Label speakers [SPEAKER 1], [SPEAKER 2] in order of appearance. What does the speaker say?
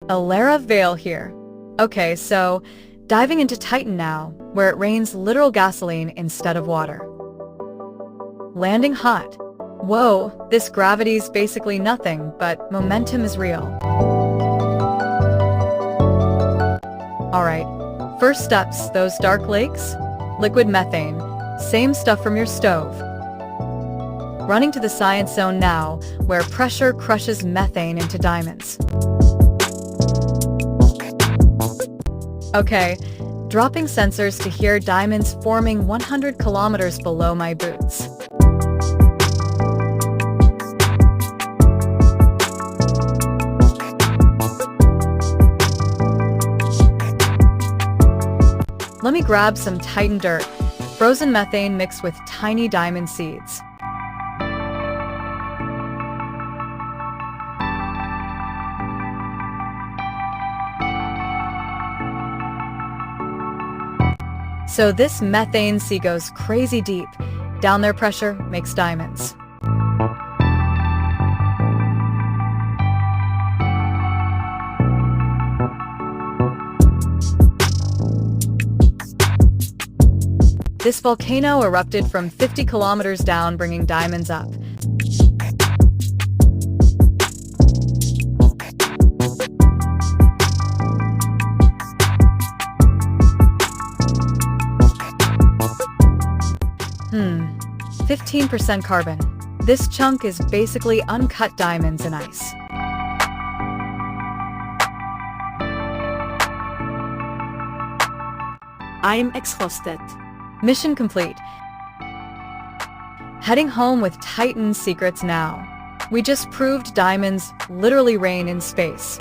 [SPEAKER 1] Elara Vale here. Okay, so diving into Titan now, where it rains literal gasoline instead of water. Landing hot. Whoa, this gravity's basically nothing, but momentum is real. Alright, first steps, those dark lakes? Liquid methane, same stuff from your stove. Running to the science zone now, where pressure crushes methane into diamonds. Okay, dropping sensors to hear diamonds forming 100 kilometers below my boots. Let me grab some Titan dirt, frozen methane mixed with tiny diamond seeds. So this methane sea goes crazy deep. Down there pressure makes diamonds. This volcano erupted from 50 kilometers down, bringing diamonds up. Hmm, 15% carbon. This chunk is basically uncut diamonds and ice.
[SPEAKER 2] I'm exhausted.
[SPEAKER 1] Mission complete. Heading home with Titan secrets now. We just proved diamonds literally rain in space.